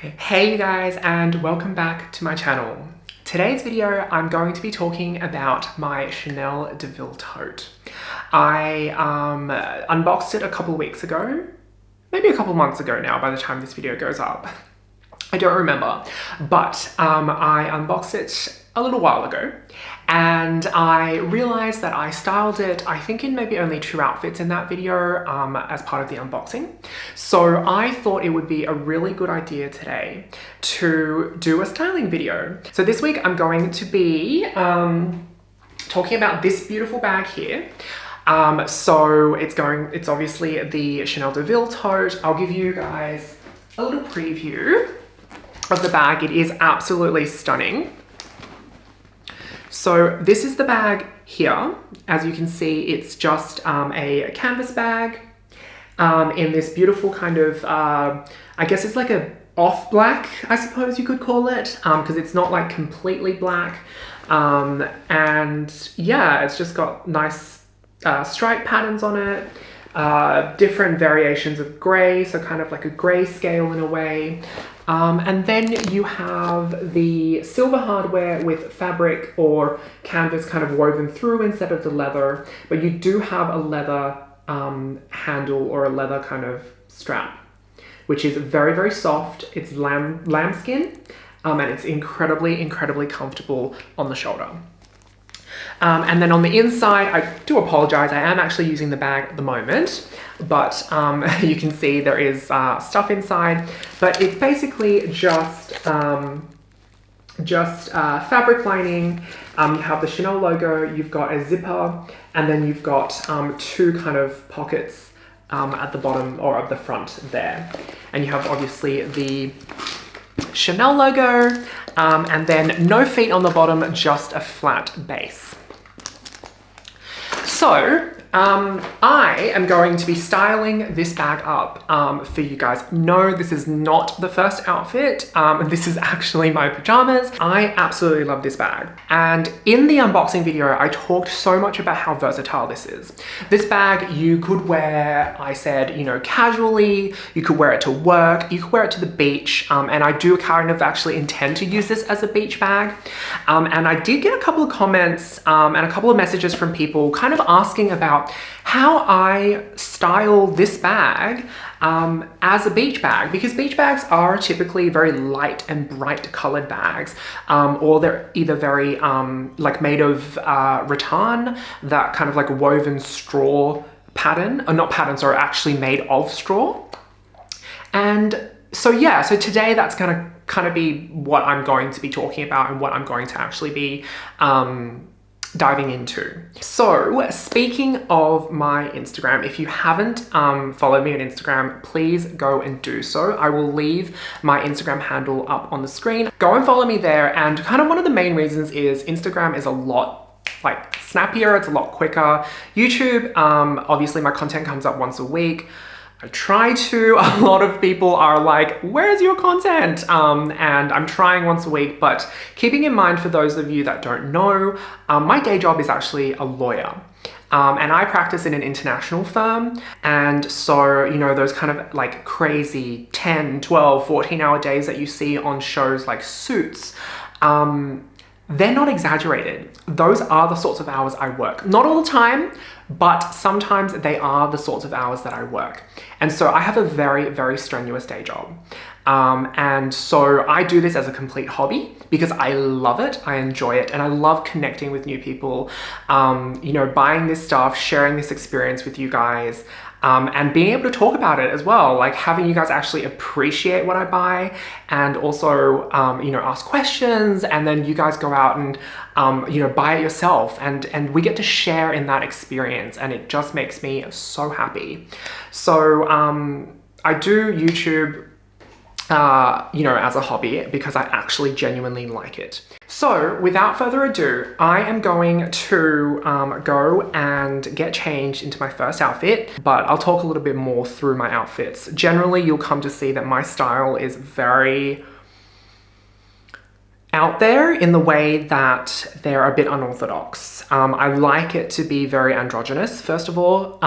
Hey you guys, and welcome back to my channel. Today's video I'm going to be talking about my Chanel Deauville tote. I unboxed it a couple weeks ago, maybe a couple months ago now by the time this video goes up. I don't remember, but I unboxed it a little while ago and I realized that I styled it, I think, in maybe only 2 outfits in that video as part of the unboxing. So I thought it would be a really good idea today to do a styling video. So this week I'm going to be talking about this beautiful bag here. So it's obviously the Chanel Deauville tote. I'll give you guys a little preview of the bag. It is absolutely stunning. So this is the bag here. As you can see, it's just a canvas bag in this beautiful kind of, I guess it's like a off black, I suppose you could call it, because it's not like completely black. And yeah, it's just got nice stripe patterns on it, different variations of gray, so kind of like a gray scale in a way. And then you have the silver hardware with fabric or canvas kind of woven through instead of the leather, but you do have a leather handle or a leather kind of strap, which is very, very soft. It's lambskin, and it's incredibly, incredibly comfortable on the shoulder. And then on the inside, I do apologize, I am actually using the bag at the moment, but you can see there is stuff inside, but it's basically just fabric lining. You have the Chanel logo, you've got a zipper, and then you've got 2 kind of pockets at the bottom or at the front there. And you have obviously the Chanel logo, and then no feet on the bottom, just a flat base. So, I am going to be styling this bag up for you guys. No, this is not the first outfit. This is actually my pajamas. I absolutely love this bag. And in the unboxing video, I talked so much about how versatile this is. This bag you could wear, I said, you know, casually, you could wear it to work, you could wear it to the beach, and I do kind of actually intend to use this as a beach bag. And I did get a couple of comments and a couple of messages from people kind of asking about how I style this bag as a beach bag, because beach bags are typically very light and bright colored bags, or they're either very like made of rattan, that kind of like woven straw pattern, or not pattern, sorry, actually made of straw. And so yeah, so today that's gonna kind of be what I'm going to be talking about and what I'm going to actually be diving into. So speaking of my Instagram, if you haven't followed me on Instagram, please go and do so. I will leave my Instagram handle up on the screen. Go and follow me there. And kind of one of the main reasons is Instagram is a lot like snappier, it's a lot quicker. YouTube, obviously my content comes up once a week. I try to. A lot of people are like, where's your content? And I'm trying once a week, but keeping in mind, for those of you that don't know, my day job is actually a lawyer. And I practice in an international firm. And so, you know, those kind of like crazy 10, 12, 14-hour days that you see on shows like Suits, they're not exaggerated. Those are the sorts of hours I work. Not all the time, but sometimes they are the sorts of hours that I work. And so I have a very, very strenuous day job. And so I do this as a complete hobby because I love it, I enjoy it, and I love connecting with new people, you know, buying this stuff, sharing this experience with you guys, and being able to talk about it as well, like having you guys actually appreciate what I buy, and also, you know, ask questions, and then you guys go out and, you know, buy it yourself, and we get to share in that experience, and it just makes me so happy. So I do YouTube, you know, as a hobby because I actually genuinely like it. So without further ado, I am going to go and get changed into my first outfit, but I'll talk a little bit more through my outfits. Generally, you'll come to see that my style is very out there in the way that they're a bit unorthodox. I like it to be very androgynous, first of all.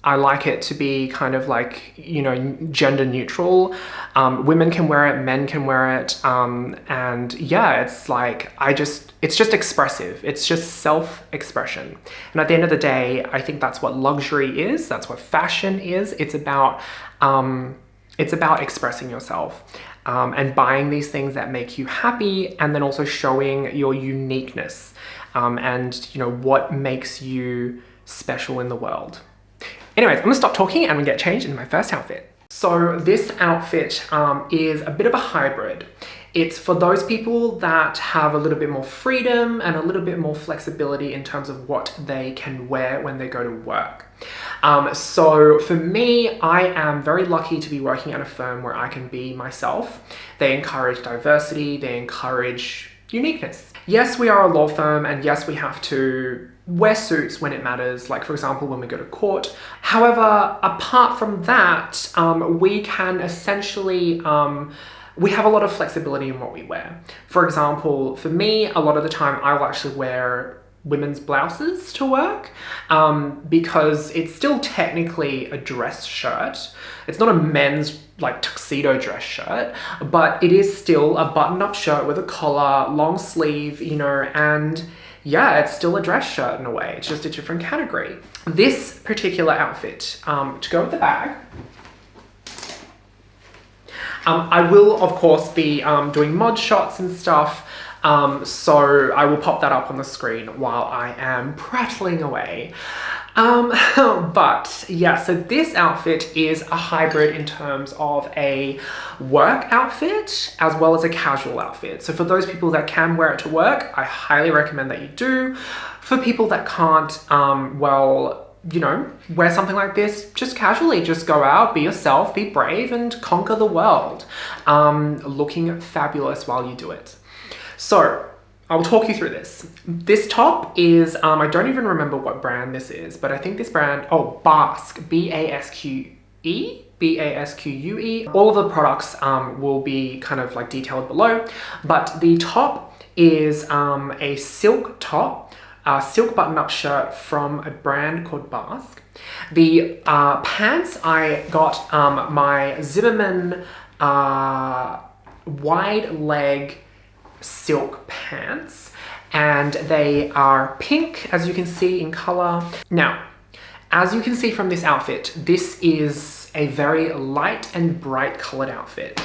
I like it to be kind of like, you know, gender neutral. Women can wear it, men can wear it. And yeah, it's like, it's just expressive. It's just self-expression. And at the end of the day, I think that's what luxury is. That's what fashion is. It's about expressing yourself. And buying these things that make you happy, and then also showing your uniqueness, and you know, what makes you special in the world. Anyways, I'm gonna stop talking and I'm gonna get changed into my first outfit. So this outfit is a bit of a hybrid. It's for those people that have a little bit more freedom and a little bit more flexibility in terms of what they can wear when they go to work. So for me, I am very lucky to be working at a firm where I can be myself. They encourage diversity, they encourage uniqueness. Yes, we are a law firm, and yes, we have to wear suits when it matters, like for example, when we go to court. However, apart from that, we can essentially, we have a lot of flexibility in what we wear. For example, for me, a lot of the time I will actually wear women's blouses to work, because it's still technically a dress shirt. It's not a men's like tuxedo dress shirt, but it is still a button-up shirt with a collar, long sleeve, you know, and yeah, it's still a dress shirt in a way. It's just a different category. This particular outfit, to go with the bag, I will of course be doing mod shots and stuff. So I will pop that up on the screen while I am prattling away. But yeah, so this outfit is a hybrid in terms of a work outfit as well as a casual outfit. So for those people that can wear it to work, I highly recommend that you do. For people that can't, well, you know, wear something like this just casually. Just go out, be yourself, be brave, and conquer the world, looking fabulous while you do it. So I'll talk you through this. This top is, I don't even remember what brand this is, but I think this brand, oh, Basque, B-A-S-Q-E, B-A-S-Q-U-E. All of the products will be kind of like detailed below, but the top is a silk top, a silk button-up shirt from a brand called Basque. The pants, I got my Zimmermann wide leg silk pants, and they are pink, as you can see, in color. Now, as you can see from this outfit, this is a very light and bright colored outfit,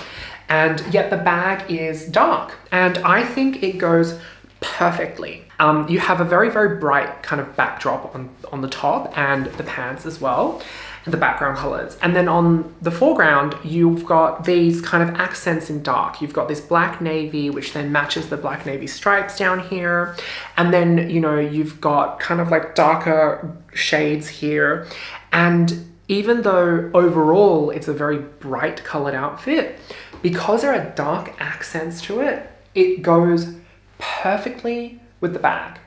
and yet the bag is dark, and I think it goes perfectly. You have a very, very bright kind of backdrop on the top and the pants as well, and the background colors. And then on the foreground, you've got these kind of accents in dark. You've got this black navy, which then matches the black navy stripes down here. And then, you know, you've got kind of like darker shades here. And even though overall it's a very bright colored outfit, because there are dark accents to it, it goes perfectly with the bag.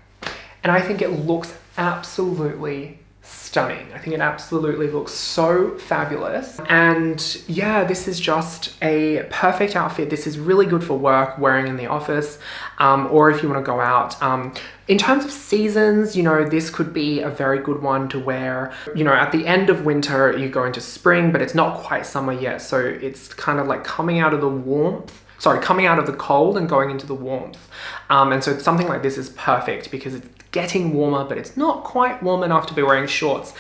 And I think it looks absolutely stunning. I think it absolutely looks so fabulous. And yeah, this is just a perfect outfit. This is really good for work, wearing in the office, or if you want to go out. In terms of seasons, you know, this could be a very good one to wear. You know, at the end of winter, you go into spring, but it's not quite summer yet. So it's kind of like coming out of the warmth, coming out of the cold and going into the warmth. And so something like this is perfect because it's getting warmer, but it's not quite warm enough to be wearing shorts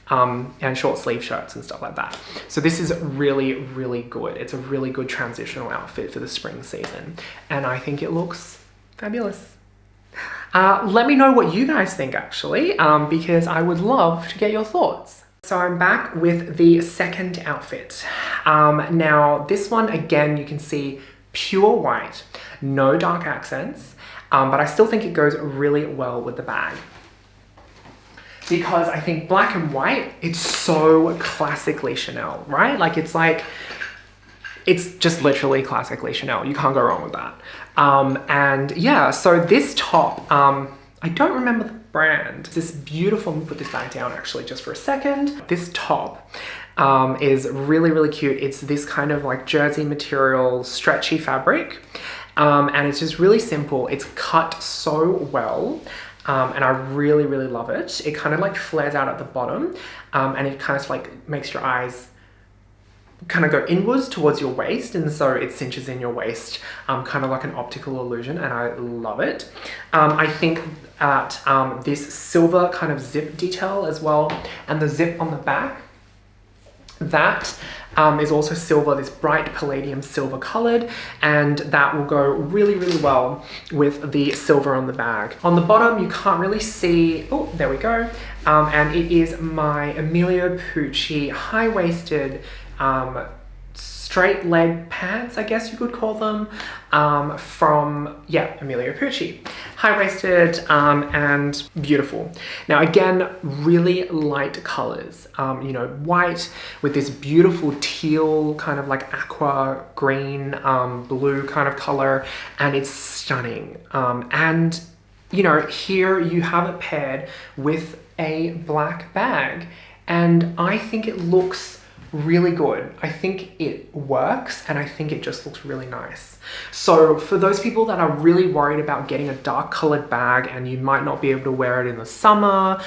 and short sleeve shirts and stuff like that. So this is really, really good. It's a really good transitional outfit for the spring season. And I think it looks fabulous. Let me know what you guys think actually, because I would love to get your thoughts. So I'm back with the second outfit. Now this one, again, you can see pure white, no dark accents, but I still think it goes really well with the bag. Because I think black and white, it's so classically Chanel, right? It's just literally classically Chanel. You can't go wrong with that. And yeah, so this top, I don't remember the brand. This beautiful, let me put this back down actually just for a second. This top is really, really cute. It's this kind of like jersey material, stretchy fabric. And it's just really simple. It's cut so well. and I really, really love it. It kind of like flares out at the bottom, and it kind of like makes your eyes kind of go inwards towards your waist, and so it cinches in your waist, kind of like an optical illusion, and I love it. I think that this silver kind of zip detail as well, and the zip on the back, that is also silver, this bright palladium silver colored, and that will go really, really well with the silver on the bag. On the bottom, you can't really see, oh, there we go, and it is my Emilio Pucci high-waisted straight leg pants, I guess you could call them, from, yeah, Emilio Pucci. High-waisted and beautiful. Now again, really light colors, you know, white with this beautiful teal kind of like aqua green, blue kind of color, and it's stunning. And you know, here you have it paired with a black bag, and I think it looks really good. I think it works, and I think it just looks really nice. So for those people that are really worried about getting a dark colored bag and you might not be able to wear it in the summer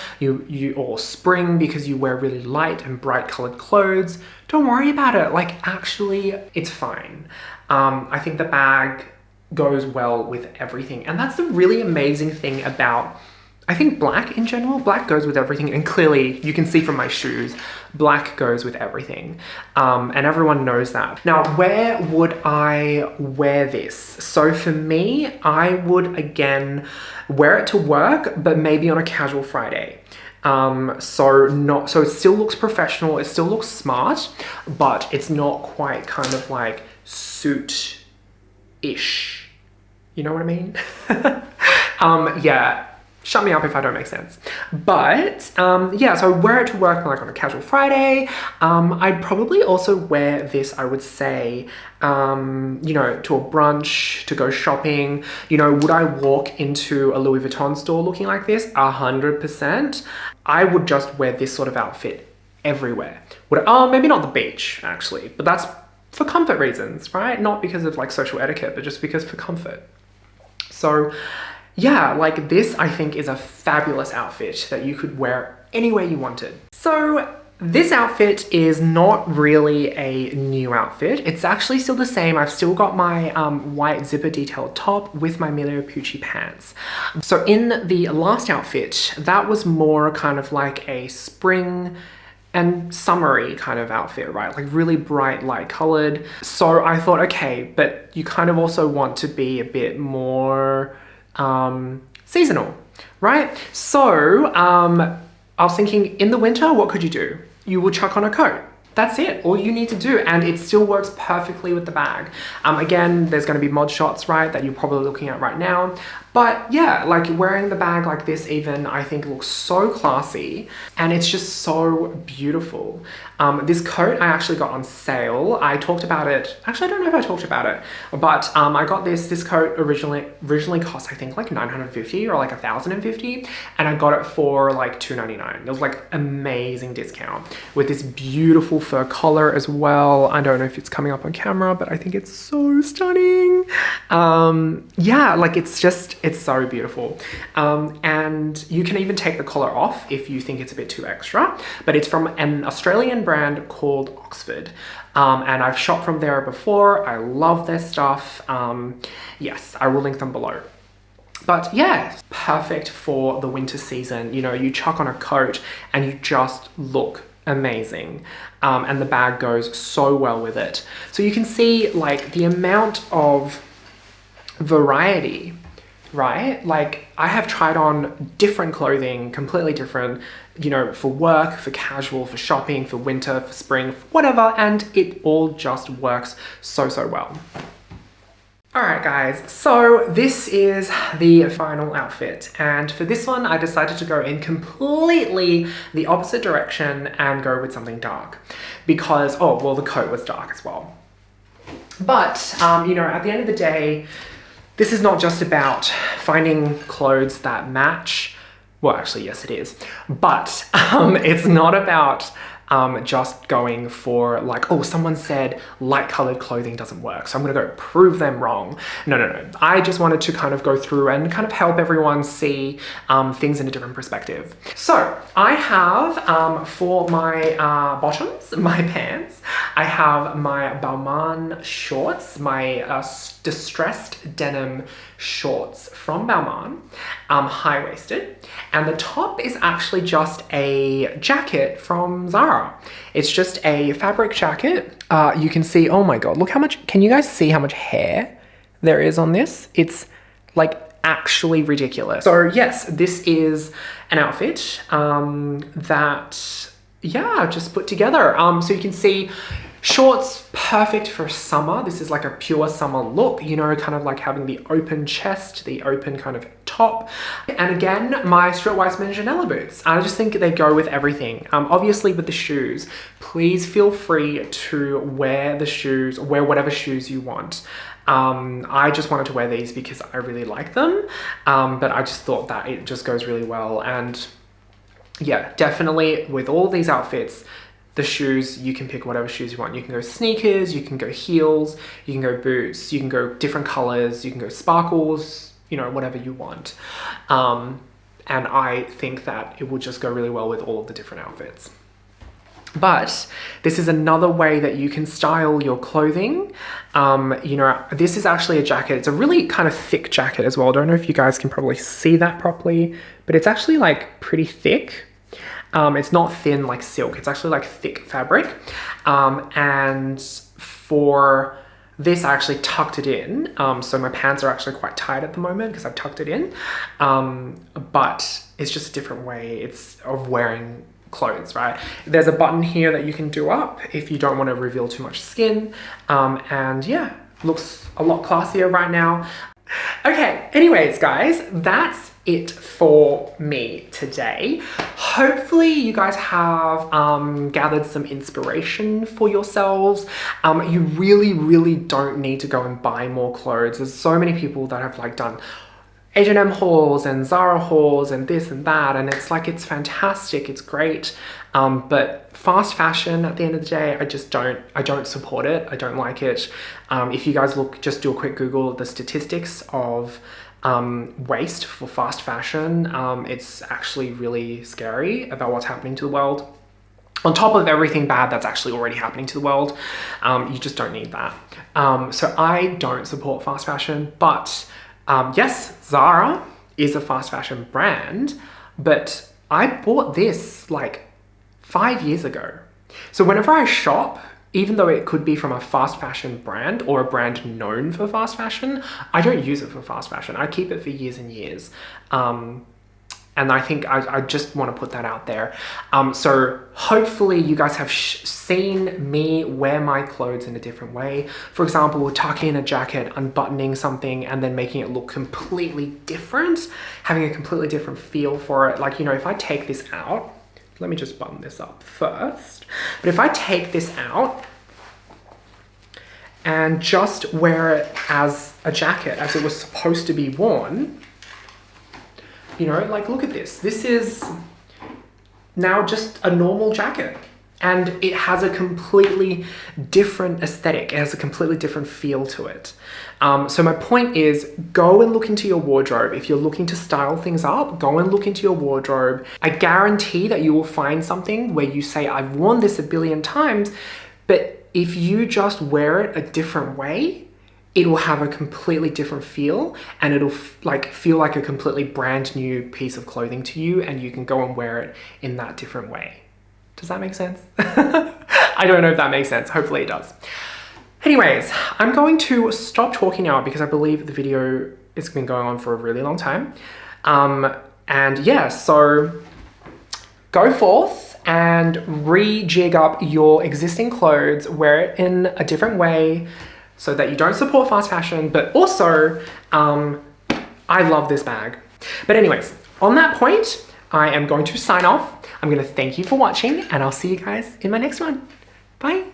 or spring because you wear really light and bright colored clothes, don't worry about it. Like, actually, it's fine. I think the bag goes well with everything, and that's the really amazing thing about, I think, black in general. Black goes with everything, and clearly you can see from my shoes, black goes with everything, and everyone knows that. Now, where would I wear this? So for me, I would again wear it to work, but maybe on a casual Friday. So it still looks professional, it still looks smart, but it's not quite kind of like suit-ish. You know what I mean? Yeah. Shut me up if I don't make sense. But yeah, so I wear it to work like on a casual Friday. I'd probably also wear this, I would say, you know, to a brunch, to go shopping. You know, would I walk into a Louis Vuitton store looking like this? 100%. I would just wear this sort of outfit everywhere. Maybe not the beach, actually, but that's for comfort reasons, right? Not because of like social etiquette, but just because for comfort. So yeah, like this, I think, is a fabulous outfit that you could wear anywhere you wanted. So this outfit is not really a new outfit. It's actually still the same. I've still got my white zipper detailed top with my Emilio Pucci pants. So in the last outfit, that was more kind of like a spring and summery kind of outfit, right? Like really bright, light colored. So I thought, okay, but you kind of also want to be a bit more seasonal, right? So I was thinking, in the winter, what could you do? You would chuck on a coat. That's it, all you need to do, and it still works perfectly with the bag. Again, there's going to be mod shots, right, that you're probably looking at right now, but yeah, like wearing the bag like this even, I think looks so classy, and it's just so beautiful. This coat I actually got on sale. I talked about it, actually I don't know if I talked about it, but I got this coat originally cost I think like $950 or like $1,050, and I got it for like $299. It was like amazing discount with this beautiful fur collar as well. I don't know if it's coming up on camera, but I think it's so stunning. Yeah, like it's so beautiful. And you can even take the collar off if you think it's a bit too extra, but it's from an Australian brand called Oxford. And I've shopped from there before. I love their stuff. Yes, I will link them below. But yeah, perfect for the winter season. You know, you chuck on a coat and you just look amazing, and the bag goes so well with it. So you can see like the amount of variety, right? Like I have tried on different clothing, completely different, you know, for work, for casual, for shopping, for winter, for spring, whatever, and it all just works so well. Alright guys, so this is the final outfit, and for this one I decided to go in completely the opposite direction and go with something dark because, oh well, the coat was dark as well. But, you know, at the end of the day, this is not just about finding clothes that match. Well, actually, yes it is, but it's not about just going for like, oh, someone said light colored clothing doesn't work, so I'm gonna go prove them wrong. No. I just wanted to kind of go through and kind of help everyone see things in a different perspective. So I have for my bottoms, my pants, I have my Balmain shorts, my distressed denim shorts from Balmain, high-waisted, and the top is actually just a jacket from Zara. It's just a fabric jacket. You can see, oh my god, look how much, can you guys see how much hair there is on this? It's like actually ridiculous. So yes, this is an outfit that, yeah, just put together. So you can see shorts, perfect for summer. This is like a pure summer look, you know, kind of like having the open chest, the open kind of top. And again, my STRATHFIELD Janela boots. I just think they go with everything. Obviously with the shoes, please feel free to wear the shoes, wear whatever shoes you want. I just wanted to wear these because I really like them, but I just thought that it just goes really well. And yeah, definitely with all these outfits, the shoes, you can pick whatever shoes you want. You can go sneakers, you can go heels, you can go boots, you can go different colors, you can go sparkles, you know, whatever you want. And I think that it will just go really well with all of the different outfits. But this is another way that you can style your clothing. You know, this is actually a jacket. It's a really kind of thick jacket as well. I don't know if you guys can probably see that properly, but it's actually like pretty thick. It's not thin like silk, it's actually like thick fabric. And for this, I actually tucked it in. So my pants are actually quite tight at the moment because I've tucked it in. But it's just a different way of wearing clothes, right? There's a button here that you can do up if you don't want to reveal too much skin. And yeah, looks a lot classier right now. Okay, anyways, guys, that's it for me today. Hopefully you guys have gathered some inspiration for yourselves. You really don't need to go and buy more clothes. There's so many people that have like done H&M hauls and Zara hauls and this and that, and it's like, it's fantastic, it's great, but fast fashion at the end of the day, I don't support it. I don't like it. If you guys just do a quick Google the statistics of waste for fast fashion, it's actually really scary about what's happening to the world. On top of everything bad that's actually already happening to the world, you just don't need that. So I don't support fast fashion, but yes, Zara is a fast fashion brand, but I bought this like 5 years ago. So whenever I shop, even though it could be from a fast fashion brand or a brand known for fast fashion, I don't use it for fast fashion. I keep it for years and years. And I think I just want to put that out there. So hopefully you guys have seen me wear my clothes in a different way. For example, tuck in a jacket, unbuttoning something, and then making it look completely different, having a completely different feel for it. Like, you know, if I take this out, let me just button this up first. But if I take this out and just wear it as a jacket, as it was supposed to be worn, you know, like, look at this. This is now just a normal jacket, and it has a completely different aesthetic. It has a completely different feel to it. So my point is, go and look into your wardrobe. If you're looking to style things up, go and look into your wardrobe. I guarantee that you will find something where you say, I've worn this a billion times, but if you just wear it a different way, it will have a completely different feel, and it'll feel like a completely brand new piece of clothing to you, and you can go and wear it in that different way. Does that make sense? I don't know if that makes sense. Hopefully it does. Anyways, I'm going to stop talking now because I believe the video has been going on for a really long time. And yeah, so go forth and rejig up your existing clothes, wear it in a different way, so that you don't support fast fashion, but also, I love this bag. But anyways, on that point, I am going to sign off. I'm gonna thank you for watching, and I'll see you guys in my next one. Bye.